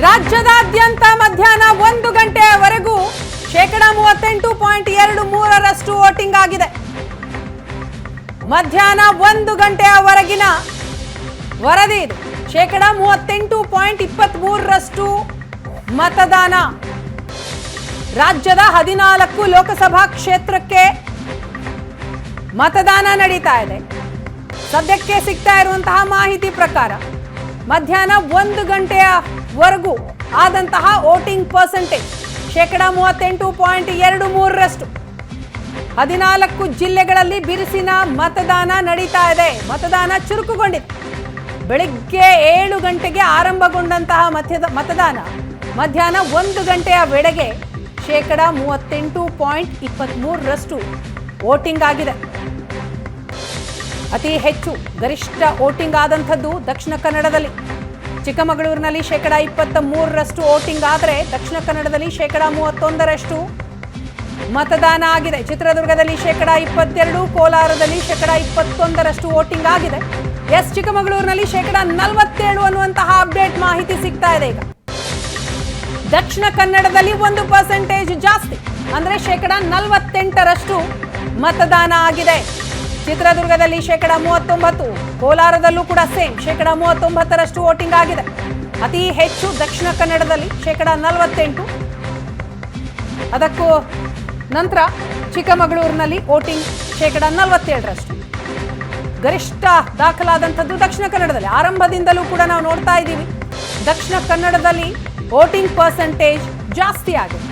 ರಾಜ್ಯದಾದ್ಯಂತ ಮಧ್ಯಾಹ್ನ 1 ಗಂಟೆಯವರೆಗೂ 38.23% ವೋಟಿಂಗ್ ಆಗಿದೆ. ಮಧ್ಯಾಹ್ನ 1 ಗಂಟೆಯವರೆಗಿನ ವರದಿ ಇದು. 38.23% ಮತದಾನ. ರಾಜ್ಯದ 14 ಲೋಕಸಭಾ ಕ್ಷೇತ್ರಕ್ಕೆ ಮತದಾನ ನಡೀತಾ ಇದೆ. ಸದ್ಯಕ್ಕೆ ಸಿಗ್ತಾ ಇರುವಂತಹ ಮಾಹಿತಿ ಪ್ರಕಾರ ಮಧ್ಯಾಹ್ನ 1 ಗಂಟೆಯವರೆಗೂ ಆದಂತಹ ವೋಟಿಂಗ್ ಪರ್ಸೆಂಟೇಜ್ 38.23%. 14 ಜಿಲ್ಲೆಗಳಲ್ಲಿ ಬಿರುಸಿನ ಮತದಾನ ನಡೀತಾ ಇದೆ. ಮತದಾನ ಚುರುಕುಗೊಂಡಿದೆ. ಬೆಳಿಗ್ಗೆ 7 ಗಂಟೆಗೆ ಆರಂಭಗೊಂಡಂತಹ ಮತದಾನ ಮಧ್ಯಾಹ್ನ 1 ಗಂಟೆಯ ವೇಳೆಗೆ 38.23% ವೋಟಿಂಗ್ ಆಗಿದೆ. ಅತಿ ಹೆಚ್ಚು ಗರಿಷ್ಠ ವೋಟಿಂಗ್ ಆದಂಥದ್ದು ದಕ್ಷಿಣ ಕನ್ನಡದಲ್ಲಿ. ಚಿಕ್ಕಮಗಳೂರಿನಲ್ಲಿ 23% ವೋಟಿಂಗ್ ಆದರೆ ದಕ್ಷಿಣ ಕನ್ನಡದಲ್ಲಿ 31% ಮತದಾನ ಆಗಿದೆ. ಚಿತ್ರದುರ್ಗದಲ್ಲಿ 22%, ಕೋಲಾರದಲ್ಲಿ 21% ವೋಟಿಂಗ್ ಆಗಿದೆ. ಚಿಕ್ಕಮಗಳೂರಿನಲ್ಲಿ 47% ಅನ್ನುವಂತಹ ಅಪ್ಡೇಟ್ ಮಾಹಿತಿ ಸಿಗ್ತಾ ಇದೆ. ಈಗ ದಕ್ಷಿಣ ಕನ್ನಡದಲ್ಲಿ 1% ಜಾಸ್ತಿ ಅಂದ್ರೆ 48% ಮತದಾನ ಆಗಿದೆ. ಚಿತ್ರದುರ್ಗದಲ್ಲಿ 39%, ಕೋಲಾರದಲ್ಲೂ ಕೂಡ ಸೇಮ್ 39% ವೋಟಿಂಗ್ ಆಗಿದೆ. ಅತಿ ಹೆಚ್ಚು ದಕ್ಷಿಣ ಕನ್ನಡದಲ್ಲಿ 48%. ಅದಕ್ಕೂ ನಂತರ ಚಿಕ್ಕಮಗಳೂರಿನಲ್ಲಿ ವೋಟಿಂಗ್ 47%. ಗರಿಷ್ಠ ದಾಖಲಾದಂಥದ್ದು ದಕ್ಷಿಣ ಕನ್ನಡದಲ್ಲಿ. ಆರಂಭದಿಂದಲೂ ಕೂಡ ನಾವು ನೋಡ್ತಾ ಇದ್ದೀವಿ ದಕ್ಷಿಣ ಕನ್ನಡದಲ್ಲಿ ವೋಟಿಂಗ್ ಪರ್ಸೆಂಟೇಜ್ ಜಾಸ್ತಿ ಆಗಿದೆ.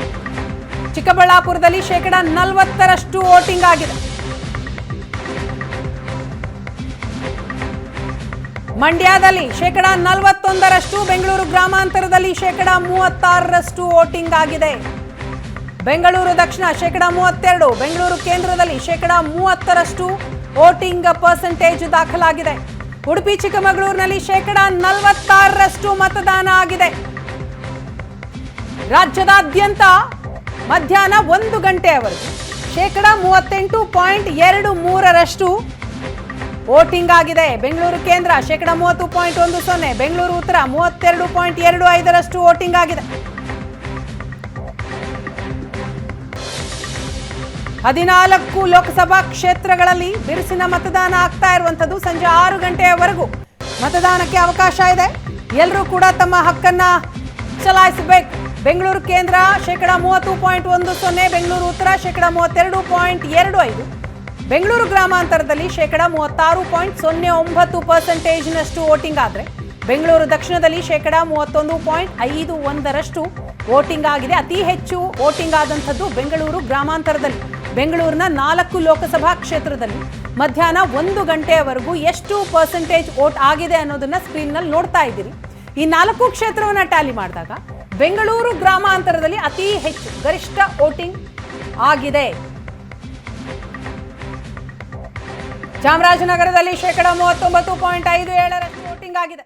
ಚಿಕ್ಕಬಳ್ಳಾಪುರದಲ್ಲಿ 40% ವೋಟಿಂಗ್ ಆಗಿದೆ. ಮಂಡ್ಯದಲ್ಲಿ 41%, ಬೆಂಗಳೂರು ಗ್ರಾಮಾಂತರದಲ್ಲಿ 36% ವೋಟಿಂಗ್ ಆಗಿದೆ. ಬೆಂಗಳೂರು ದಕ್ಷಿಣ 32%, ಬೆಂಗಳೂರು ಕೇಂದ್ರದಲ್ಲಿ 30% ವೋಟಿಂಗ್ ಪರ್ಸೆಂಟೇಜ್ ದಾಖಲಾಗಿದೆ. ಉಡುಪಿ ಚಿಕ್ಕಮಗಳೂರಿನಲ್ಲಿ 46% ಮತದಾನ ಆಗಿದೆ. ರಾಜ್ಯದಾದ್ಯಂತ ಮಧ್ಯಾಹ್ನ 1 ಗಂಟೆಯವರೆಗೂ 38.23% ವೋಟಿಂಗ್ ಆಗಿದೆ. ಬೆಂಗಳೂರು ಕೇಂದ್ರ 30.10%, ಬೆಂಗಳೂರು ಉತ್ತರ 32.25% ವೋಟಿಂಗ್ ಆಗಿದೆ. 14 ಲೋಕಸಭಾ ಕ್ಷೇತ್ರಗಳಲ್ಲಿ ಬಿರುಸಿನ ಮತದಾನ ಆಗ್ತಾ ಇರುವಂಥದ್ದು. ಸಂಜೆ 6 ಗಂಟೆಯವರೆಗೂ ಮತದಾನಕ್ಕೆ ಅವಕಾಶ ಇದೆ. ಎಲ್ಲರೂ ಕೂಡ ತಮ್ಮ ಹಕ್ಕನ್ನ ಚಲಾಯಿಸಬೇಕು. ಬೆಂಗಳೂರು ಕೇಂದ್ರ 30.10%, ಬೆಂಗಳೂರು ಉತ್ತರ 32.25%, ಬೆಂಗಳೂರು ಗ್ರಾಮಾಂತರದಲ್ಲಿ 36.09% ವೋಟಿಂಗ್ ಆದರೆ ಬೆಂಗಳೂರು ದಕ್ಷಿಣದಲ್ಲಿ 31.51% ವೋಟಿಂಗ್ ಆಗಿದೆ. ಅತಿ ಹೆಚ್ಚು ವೋಟಿಂಗ್ ಆದಂಥದ್ದು ಬೆಂಗಳೂರು ಗ್ರಾಮಾಂತರದಲ್ಲಿ. ಬೆಂಗಳೂರಿನ 4 ಲೋಕಸಭಾ ಕ್ಷೇತ್ರದಲ್ಲಿ ಮಧ್ಯಾಹ್ನ 1 ಗಂಟೆಯವರೆಗೂ ಎಷ್ಟು ಪರ್ಸೆಂಟೇಜ್ ವೋಟ್ ಆಗಿದೆ ಅನ್ನೋದನ್ನ ಸ್ಕ್ರೀನ್ನಲ್ಲಿ ನೋಡ್ತಾ ಇದ್ದೀರಿ. ಈ 4 ಕ್ಷೇತ್ರವನ್ನ ಟ್ಯಾಲಿ ಮಾಡಿದಾಗ ಬೆಂಗಳೂರು ಗ್ರಾಮಾಂತರದಲ್ಲಿ ಅತಿ ಹೆಚ್ಚು ಗರಿಷ್ಠ ವೋಟಿಂಗ್ ಆಗಿದೆ. ಚಾಮರಾಜನಗರದಲ್ಲಿ 39.57% ವೋಟಿಂಗ್ ಆಗಿದೆ.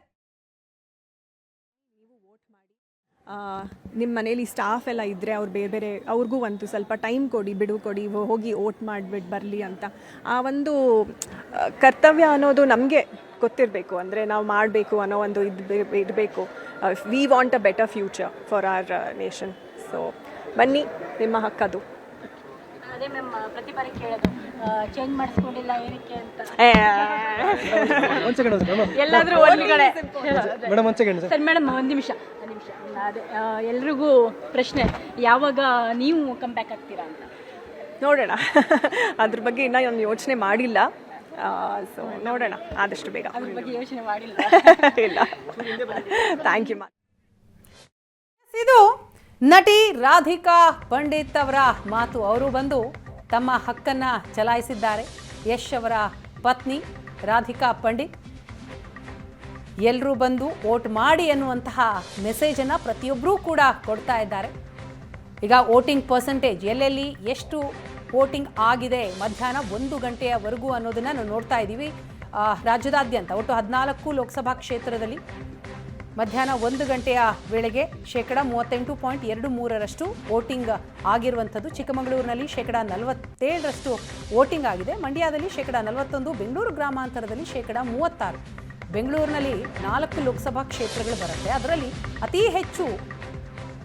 ನಿಮ್ಮ ಮನೇಲಿ ಸ್ಟಾಫ್ ಎಲ್ಲ ಇದ್ದರೆ ಅವ್ರು ಬೇರೆ ಬೇರೆ ಅವ್ರಿಗೂ ಒಂದು ಸ್ವಲ್ಪ ಟೈಮ್ ಕೊಡಿ, ಬಿಡುವು ಕೊಡಿ, ಹೋಗಿ ವೋಟ್ ಮಾಡಿಬಿಟ್ಟು ಬರಲಿ ಅಂತ. ಆ ಒಂದು ಕರ್ತವ್ಯ ಅನ್ನೋದು ನಮಗೆ ಗೊತ್ತಿರಬೇಕು. ಅಂದರೆ ನಾವು ಮಾಡಬೇಕು ಅನ್ನೋ ಒಂದು ಇರಬೇಕು. We want a better future for our nation. So ಬನ್ನಿ, ನಿಮ್ಮ ಹಕ್ಕದು. ಅದೇ ಮ್ಯಾಮ್, ಪ್ರತಿ ಬಾರಿ ಕೇಳೋದು ಚೇಂಜ್ ಮಾಡಿಸ್ಕೊಂಡಿಲ್ಲ ಏನಕ್ಕೆ ಅಂತ. ಎಲ್ಲಾದರೂ ಒಂದು ಕಡೆ ಸರ್ ಮೇಡಮ್, ಒಂದು ನಿಮಿಷ. ಅದೇ ಎಲ್ರಿಗೂ ಪ್ರಶ್ನೆ, ಯಾವಾಗ ನೀವು ಕಮ್ ಬ್ಯಾಕ್ ಆಗ್ತೀರಾ ಅಂತ. ನೋಡೋಣ, ಅದ್ರ ಬಗ್ಗೆ ಇನ್ನೂ ನಾನು ಯೋಚನೆ ಮಾಡಿಲ್ಲ. ಸೊ ನೋಡೋಣ, ಆದಷ್ಟು ಬೇಗ. ಅದ್ರ ಬಗ್ಗೆ ಯೋಚನೆ ಮಾಡಿಲ್ಲ. ಇಲ್ಲ, ಥ್ಯಾಂಕ್ ಯು ಮ್ಯಾಮ್. ಇದು ನಟಿ ರಾಧಿಕಾ ಪಂಡಿತ್ ಅವರ ಮಾತು. ಅವರು ಬಂದು ತಮ್ಮ ಹಕ್ಕನ್ನ ಚಲಾಯಿಸಿದ್ದಾರೆ. ಯಶ್ ಅವರ ಪತ್ನಿ ರಾಧಿಕಾ ಪಂಡಿತ್ ಎಲ್ಲರೂ ಬಂದು ವೋಟ್ ಮಾಡಿ ಅನ್ನುವಂತಹ ಮೆಸೇಜನ್ನು ಪ್ರತಿಯೊಬ್ಬರೂ ಕೂಡ ಕೊಡ್ತಾ ಇದ್ದಾರೆ. ಈಗ ವೋಟಿಂಗ್ ಪರ್ಸೆಂಟೇಜ್ ಎಲ್ಲೆಲ್ಲಿ ಎಷ್ಟು ವೋಟಿಂಗ್ ಆಗಿದೆ ಮಧ್ಯಾಹ್ನ 1 ಗಂಟೆಯವರೆಗೂ ಅನ್ನೋದನ್ನು ನಾವು ನೋಡ್ತಾ ಇದ್ದೀವಿ. ರಾಜ್ಯದಾದ್ಯಂತ ಒಟ್ಟು 14 ಲೋಕಸಭಾ ಕ್ಷೇತ್ರದಲ್ಲಿ ಮಧ್ಯಾಹ್ನ 1 ಗಂಟೆಯ ವೇಳೆಗೆ 38.23% ವೋಟಿಂಗ್ ಆಗಿರುವಂಥದ್ದು. ಚಿಕ್ಕಮಗಳೂರಿನಲ್ಲಿ 47% ವೋಟಿಂಗ್ ಆಗಿದೆ. ಮಂಡ್ಯದಲ್ಲಿ 41%, ಬೆಂಗಳೂರು ಗ್ರಾಮಾಂತರದಲ್ಲಿ 36%. ಬೆಂಗಳೂರಿನಲ್ಲಿ 4 ಲೋಕಸಭಾ ಕ್ಷೇತ್ರಗಳು ಬರುತ್ತೆ. ಅದರಲ್ಲಿ ಅತಿ ಹೆಚ್ಚು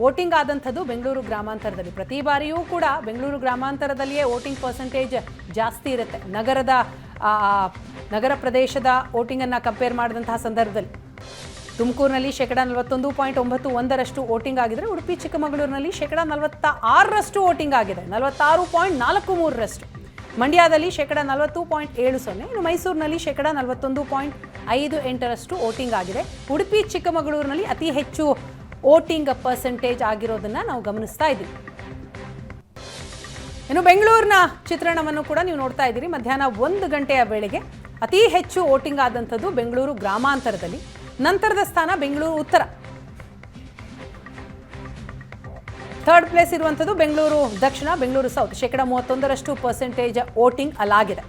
ವೋಟಿಂಗ್ ಆದಂಥದ್ದು ಬೆಂಗಳೂರು ಗ್ರಾಮಾಂತರದಲ್ಲಿ. ಪ್ರತಿ ಬಾರಿಯೂ ಕೂಡ ಬೆಂಗಳೂರು ಗ್ರಾಮಾಂತರದಲ್ಲಿಯೇ ವೋಟಿಂಗ್ ಪರ್ಸೆಂಟೇಜ್ ಜಾಸ್ತಿ ಇರುತ್ತೆ ನಗರ ಪ್ರದೇಶದ ವೋಟಿಂಗನ್ನು ಕಂಪೇರ್ ಮಾಡಿದಂತಹ ಸಂದರ್ಭದಲ್ಲಿ. ತುಮಕೂರಿನಲ್ಲಿ 41.91% ವೋಟಿಂಗ್ ಆಗಿದ್ರೆ ಉಡುಪಿ ಚಿಕ್ಕಮಗಳೂರಿನಲ್ಲಿ 46% ವೋಟಿಂಗ್ ಆಗಿದೆ, 46.43%. ಮಂಡ್ಯದಲ್ಲಿ 40.70%, ಇನ್ನು ಮೈಸೂರಿನಲ್ಲಿ 41.58% ವೋಟಿಂಗ್ ಆಗಿದೆ. ಉಡುಪಿ ಚಿಕ್ಕಮಗಳೂರಿನಲ್ಲಿ ಅತಿ ಹೆಚ್ಚು ವೋಟಿಂಗ್ ಪರ್ಸೆಂಟೇಜ್ ಆಗಿರೋದನ್ನ ನಾವು ಗಮನಿಸ್ತಾ ಇದ್ದೀವಿ. ಇನ್ನು ಬೆಂಗಳೂರಿನ ಚಿತ್ರಣವನ್ನು ಕೂಡ ನೀವು ನೋಡ್ತಾ ಇದ್ದೀರಿ. ಮಧ್ಯಾಹ್ನ 1 ಗಂಟೆಯ ವೇಳೆಗೆ ಅತಿ ಹೆಚ್ಚು ವೋಟಿಂಗ್ ಆದಂಥದ್ದು ಬೆಂಗಳೂರು ಗ್ರಾಮಾಂತರದಲ್ಲಿ. ನಂತರದ ಸ್ಥಾನ ಬೆಂಗಳೂರು ಉತ್ತರ. ಥರ್ಡ್ ಪ್ಲೇಸ್ ಇರುವಂಥದ್ದು ಬೆಂಗಳೂರು ದಕ್ಷಿಣ, ಬೆಂಗಳೂರು ಸೌತ್. 31% ವೋಟಿಂಗ್ ಅಲ್ಲಾಗಿದೆ.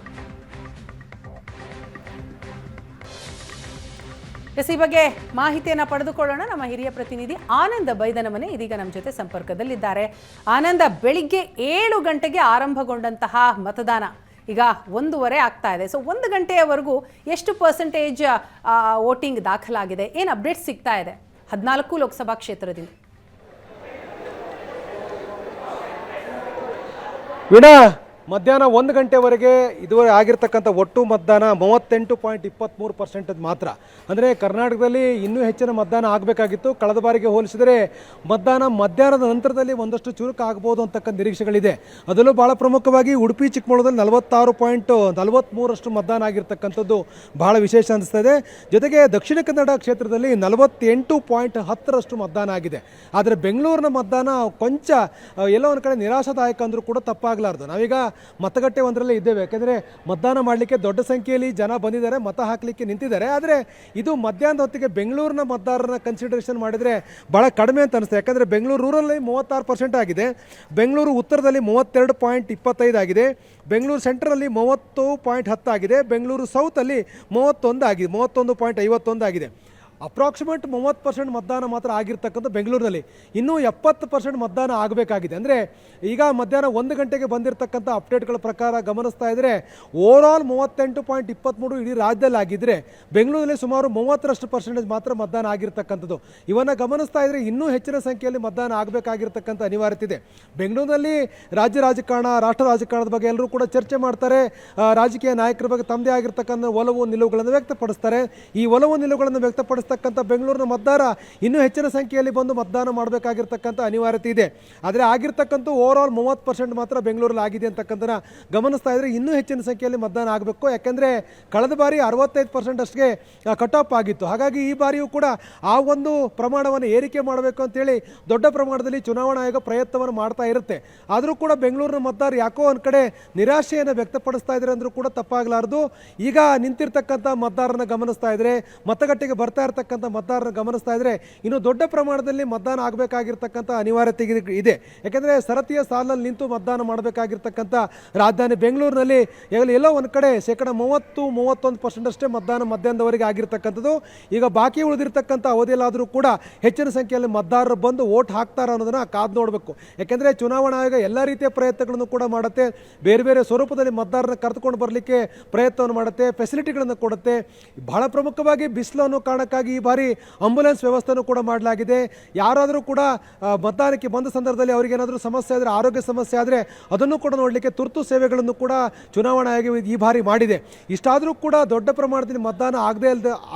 ಈ ಬಗ್ಗೆ ಮಾಹಿತಿಯನ್ನು ಪಡೆದುಕೊಳ್ಳೋಣ. ನಮ್ಮ ಹಿರಿಯ ಪ್ರತಿನಿಧಿ ಆನಂದ ಬೈದನಮನೆ ಇದೀಗ ನಮ್ಮ ಜೊತೆ ಸಂಪರ್ಕದಲ್ಲಿದ್ದಾರೆ. ಆನಂದ, ಬೆಳಿಗ್ಗೆ 7 ಗಂಟೆಗೆ ಆರಂಭಗೊಂಡಂತಹ ಮತದಾನ ಈಗ 1:15 ಆಗ್ತಾ ಇದೆ. ಸೊ 1 ಗಂಟೆಯವರೆಗೂ ಎಷ್ಟು ಪರ್ಸೆಂಟೇಜ್ ವೋಟಿಂಗ್ ದಾಖಲಾಗಿದೆ? ಏನು ಅಪ್ಡೇಟ್ ಸಿಗ್ತಾ ಇದೆ 14 ಲೋಕಸಭಾ ಕ್ಷೇತ್ರದಿಂದ? ವೀಣಾ, ಮಧ್ಯಾಹ್ನ 1 ಗಂಟೆವರೆಗೆ ಇದುವರೆ ಆಗಿರ್ತಕ್ಕಂಥ ಒಟ್ಟು ಮತದಾನ 38.23% ಮಾತ್ರ. ಅಂದರೆ ಕರ್ನಾಟಕದಲ್ಲಿ ಇನ್ನೂ ಹೆಚ್ಚಿನ ಮತದಾನ ಆಗಬೇಕಾಗಿತ್ತು. ಕಳೆದ ಬಾರಿಗೆ ಹೋಲಿಸಿದರೆ ಮಧ್ಯಾಹ್ನದ ನಂತರದಲ್ಲಿ ಒಂದಷ್ಟು ಚುರುಕು ಆಗ್ಬೋದು ಅಂತಕ್ಕಂಥ ನಿರೀಕ್ಷೆಗಳಿದೆ. ಅದರಲ್ಲೂ ಭಾಳ ಪ್ರಮುಖವಾಗಿ ಉಡುಪಿ ಚಿಕ್ಕಮಗಳೂರಲ್ಲಿ 46.43% ಮತದಾನ ಆಗಿರ್ತಕ್ಕಂಥದ್ದು ಭಾಳ ವಿಶೇಷ ಅನಿಸ್ತಾ ಇದೆ. ಜೊತೆಗೆ ದಕ್ಷಿಣ ಕನ್ನಡ ಕ್ಷೇತ್ರದಲ್ಲಿ 48.10% ಮತದಾನ ಆಗಿದೆ. ಆದರೆ ಬೆಂಗಳೂರಿನ ಮತದಾನ ಕೊಂಚ ಎಲ್ಲೋ ಒಂದು ಕಡೆ ನಿರಾಶಾದಾಯಕ ಅಂದರೂ ಕೂಡ ತಪ್ಪಾಗಲಾರ್ದು. ನಾವೀಗ ಮತಗಟ್ಟೆ ಒಂದರಲ್ಲೇ ಇದ್ದೇವೆ. ಯಾಕೆಂದರೆ ಮತದಾನ ಮಾಡಲಿಕ್ಕೆ ದೊಡ್ಡ ಸಂಖ್ಯೆಯಲ್ಲಿ ಜನ ಬಂದಿದ್ದಾರೆ, ಮತ ಹಾಕಲಿಕ್ಕೆ ನಿಂತಿದ್ದಾರೆ. ಆದರೆ ಇದು ಮಧ್ಯಾಹ್ನದ ಹೊತ್ತಿಗೆ ಬೆಂಗಳೂರಿನ ಮತದಾರರನ್ನ ಕನ್ಸಿಡರೇಷನ್ ಮಾಡಿದರೆ ಭಾಳ ಕಡಿಮೆ ಅಂತ ಅನಿಸ್ತದೆ. ಯಾಕಂದರೆ ಬೆಂಗಳೂರು ರೂರಲ್ಲಿ 36% ಆಗಿದೆ, ಬೆಂಗಳೂರು ಉತ್ತರದಲ್ಲಿ 32.25 ಆಗಿದೆ, ಬೆಂಗಳೂರು ಸೆಂಟ್ರಲ್ಲಿ 30.10 ಆಗಿದೆ, ಬೆಂಗಳೂರು ಸೌತಲ್ಲಿ 31.51 ಆಗಿದೆ. ಅಪ್ರಾಕ್ಸಿಮೇಟ್ 30% ಮತದಾನ ಮಾತ್ರ ಆಗಿರ್ತಕ್ಕಂಥ ಬೆಂಗಳೂರಿನಲ್ಲಿ. ಇನ್ನೂ 70% ಮತದಾನ ಆಗಬೇಕಾಗಿದೆ. ಅಂದರೆ ಈಗ ಮಧ್ಯಾಹ್ನ 1 ಗಂಟೆಗೆ ಬಂದಿರತಕ್ಕಂಥ ಅಪ್ಡೇಟ್ಗಳ ಪ್ರಕಾರ ಗಮನಿಸ್ತಾ ಇದ್ದರೆ ಓವರಾಲ್ 38.23 ಇಡೀ ರಾಜ್ಯದಲ್ಲಿ ಆಗಿದ್ದರೆ ಬೆಂಗಳೂರಲ್ಲಿ ಸುಮಾರು 30% ಮಾತ್ರ ಮತದಾನ ಆಗಿರ್ತಕ್ಕಂಥದ್ದು. ಇವನ್ನು ಗಮನಿಸ್ತಾ ಇದ್ದರೆ ಇನ್ನೂ ಹೆಚ್ಚಿನ ಸಂಖ್ಯೆಯಲ್ಲಿ ಮತದಾನ ಆಗಬೇಕಾಗಿರ್ತಕ್ಕಂಥ ಅನಿವಾರ್ಯತೆ ಇದೆ. ಬೆಂಗಳೂರಿನಲ್ಲಿ ರಾಜ್ಯ ರಾಜಕಾರಣ, ರಾಷ್ಟ್ರ ರಾಜಕಾರಣದ ಬಗ್ಗೆ ಎಲ್ಲರೂ ಕೂಡ ಚರ್ಚೆ ಮಾಡ್ತಾರೆ. ರಾಜಕೀಯ ನಾಯಕರ ಬಗ್ಗೆ ತಮ್ಮದೇ ಆಗಿರ್ತಕ್ಕಂಥ ಒಲವು ನಿಲುವುಗಳನ್ನು ವ್ಯಕ್ತಪಡಿಸ್ತಾರೆ. ಈ ಒಲವು ನಿಲುವುಗಳನ್ನು ವ್ಯಕ್ತಪಡಿಸ್ತಕ್ಕಂಥ ಬೆಂಗಳೂರಿನ ಮತದಾರ ಇನ್ನೂ ಹೆಚ್ಚಿನ ಸಂಖ್ಯೆಯಲ್ಲಿ ಬಂದು ಮತದಾನ ಮಾಡಬೇಕಾಗಿರ್ತಕ್ಕಂಥ ಅನಿವಾರ್ಯತೆ ಇದೆ. ಆದರೆ ಆಗಿರ್ತಕ್ಕಂಥ ಓವರಾಲ್ 30% ಮಾತ್ರ ಬೆಂಗಳೂರಲ್ಲಿ ಆಗಿದೆ ಅಂತಕ್ಕಂಥ ಗಮನಿಸ್ತಾ ಇದ್ರೆ ಇನ್ನೂ ಹೆಚ್ಚಿನ ಸಂಖ್ಯೆಯಲ್ಲಿ ಮತದಾನ ಆಗಬೇಕು. ಯಾಕೆಂದರೆ ಕಳೆದ ಬಾರಿ 65% ಅಷ್ಟಿಗೆ ಕಟ್ ಆಫ್ ಆಗಿತ್ತು. ಹಾಗಾಗಿ ಈ ಬಾರಿಯೂ ಕೂಡ ಆ ಒಂದು ಪ್ರಮಾಣವನ್ನು ಏರಿಕೆ ಮಾಡಬೇಕು ಅಂತೇಳಿ ದೊಡ್ಡ ಪ್ರಮಾಣದಲ್ಲಿ ಚುನಾವಣಾ ಆಯೋಗ ಪ್ರಯತ್ನವನ್ನು ಮಾಡ್ತಾ ಇರುತ್ತೆ. ಆದರೂ ಕೂಡ ಬೆಂಗಳೂರಿನ ಮತದಾರ ಯಾಕೋ ಒಂದು ಕಡೆ ನಿರಾಶೆಯನ್ನು ವ್ಯಕ್ತಪಡಿಸ್ತಾ ಇದ್ದಾರೆ ಅಂದರೂ ಕೂಡ ತಪ್ಪಾಗಲಾರದು. ಈಗ ನಿಂತಿರ್ತಕ್ಕಂಥ ಮತದಾರನ ಗಮನಿಸ್ತಾ ಇದ್ರೆ, ಮತಗಟ್ಟೆಗೆ ಬರ್ತಾ ಇರ್ತಕ್ಕಂಥ ಮತದಾರನ ಗಮನಿಸ್ತಾ ಇದ್ರೆ ಇನ್ನು ದೊಡ್ಡ ಪ್ರಮಾಣದಲ್ಲಿ ಮತದಾನ ಆಗಬೇಕಾಗಿರ್ತಕ್ಕಂಥ ಅನಿವಾರ್ಯತೆ ಇದೆ. ಯಾಕೆಂದರೆ ಸರತಿಯ ಸಾಲಲ್ಲಿ ನಿಂತು ಮತದಾನ ಮಾಡಬೇಕಾಗಿರ್ತಕ್ಕಂಥ ರಾಜಧಾನಿ ಬೆಂಗಳೂರಿನಲ್ಲಿ ಎಲ್ಲೋ ಒಂದು ಕಡೆ 30-31% ಅಷ್ಟೇ ಮತದಾನ ಮಧ್ಯಾಹ್ನದವರೆಗೆ ಆಗಿರ್ತಕ್ಕಂಥದ್ದು. ಈಗ ಬಾಕಿ ಉಳಿದಿರ್ತಕ್ಕಂಥ ಅವಧಿಯಲ್ಲಾದರೂ ಕೂಡ ಹೆಚ್ಚಿನ ಸಂಖ್ಯೆಯಲ್ಲಿ ಮತದಾರರು ಬಂದು ವೋಟ್ ಹಾಕ್ತಾರೆ ಅನ್ನೋದನ್ನು ಕಾದು ನೋಡಬೇಕು. ಯಾಕೆಂದರೆ ಚುನಾವಣಾ ಆಯೋಗ ಎಲ್ಲ ರೀತಿಯ ಪ್ರಯತ್ನಗಳನ್ನು ಕೂಡ ಮಾಡುತ್ತೆ. ಬೇರೆ ಬೇರೆ ಸ್ವರೂಪದಲ್ಲಿ ಮತದಾರರನ್ನ ಕರೆದುಕೊಂಡು ಬರಲಿಕ್ಕೆ ಪ್ರಯತ್ನವನ್ನು ಮಾಡುತ್ತೆ, ಫೆಸಿಲಿಟಿಗಳನ್ನು ಕೊಡುತ್ತೆ. ಬಹಳ ಪ್ರಮುಖವಾಗಿ ಬಿಸಿಲು ಅನ್ನೋ ಕಾರಣಕ್ಕಾಗಿ ಈ ಬಾರಿ ಆಂಬ್ಯುಲೆನ್ಸ್ ವ್ಯವಸ್ಥೆನೂ ಕೂಡ ಮಾಡಲಾಗಿದೆ. ಯಾರಾದರೂ ಕೂಡ ಮತದಾನಕ್ಕೆ ಬಂದ ಸಂದರ್ಭದಲ್ಲಿ ಅವರಿಗೇನಾದರೂ ಸಮಸ್ಯೆ ಆದರೆ, ಆರೋಗ್ಯ ಸಮಸ್ಯೆ ಆದರೆ ಅದನ್ನು ಕೂಡ ನೋಡಲಿಕ್ಕೆ ತುರ್ತು ಸೇವೆಗಳನ್ನು ಕೂಡ ಚುನಾವಣಾ ಆಯೋಗ ಈ ಬಾರಿ ಮಾಡಿದೆ. ಇಷ್ಟಾದರೂ ಕೂಡ ದೊಡ್ಡ ಪ್ರಮಾಣದಲ್ಲಿ ಮತದಾನ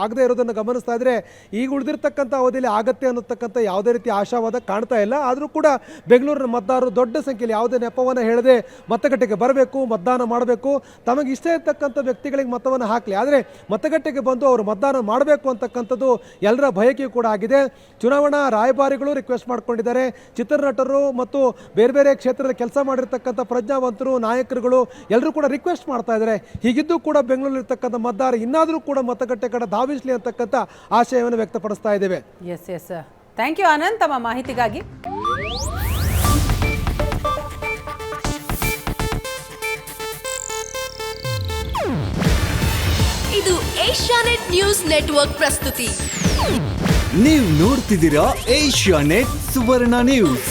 ಆಗದೇ ಇರೋದನ್ನು ಗಮನಿಸ್ತಾ ಇದ್ರೆ ಈಗ ಉಳಿದಿರ್ತಕ್ಕಂಥ ಅವಧಿಯಲ್ಲಿ ಆಗತ್ತೆ ಅನ್ನತಕ್ಕಂಥ ಯಾವುದೇ ರೀತಿ ಆಶಾವಾದ ಕಾಣ್ತಾ ಇಲ್ಲ. ಆದರೂ ಕೂಡ ಬೆಂಗಳೂರಿನ ಮತದಾರರು ದೊಡ್ಡ ಸಂಖ್ಯೆಯಲ್ಲಿ ಯಾವುದೇ ನೆಪವನ್ನು ಹೇಳದೆ ಮತಗಟ್ಟೆಗೆ ಬರಬೇಕು, ಮತದಾನ ಮಾಡಬೇಕು, ತಮಗೆ ಇಷ್ಟ ಇರ್ತಕ್ಕಂಥ ವ್ಯಕ್ತಿಗಳಿಗೆ ಮತವನ್ನು ಹಾಕಲಿ, ಆದರೆ ಮತಗಟ್ಟೆಗೆ ಬಂದು ಅವರು ಮತದಾನ ಮಾಡಬೇಕು ಅಂತಕ್ಕಂಥದ್ದು ಎಲ್ಲರ ಬಯಕೆಯೂ ಕೂಡ ಆಗಿದೆ. ಚುನಾವಣಾ ರಾಯಭಾರಿಗಳು ರಿಕ್ವೆಸ್ಟ್ ಮಾಡ್ಕೊಂಡಿದ್ದಾರೆ. ಚಿತ್ರನಟರು ಮತ್ತು ಬೇರೆ ಬೇರೆ ಕ್ಷೇತ್ರದ ಕೆಲಸ ಮಾಡಿರ್ತಕ್ಕಂಥ ಪ್ರಜ್ಞಾವಂತರು, ನಾಯಕರುಗಳು ಎಲ್ಲರೂ ಕೂಡ ರಿಕ್ವೆಸ್ಟ್ ಮಾಡ್ತಾ ಇದ್ದಾರೆ. ಹೀಗಿದ್ದು ಕೂಡ ಬೆಂಗಳೂರಿರ್ತಕ್ಕಂಥ ಮತದಾರ ಇನ್ನಾದರೂ ಕೂಡ ಮತಗಟ್ಟೆ ಕಡೆ ಧಾವಿಸಲಿ ಅಂತಕ್ಕಂಥ ಆಶಯವನ್ನು ವ್ಯಕ್ತಪಡಿಸ್ತಾ ಇದ್ದೇವೆ. ಎಸ್ ಥ್ಯಾಂಕ್ ಯು ಆನಂದ್ ತಮ್ಮ ಮಾಹಿತಿಗಾಗಿ. ಇದು ಏಷ್ಯಾನೆಟ್ ನ್ಯೂಸ್ ನೆಟ್ವರ್ಕ್ ಪ್ರಸ್ತುತಿ. ನೀವು ನೋಡ್ತಿದ್ದೀರಾ ಏಷ್ಯಾನೆಟ್ ಸುವರ್ಣ ನ್ಯೂಸ್.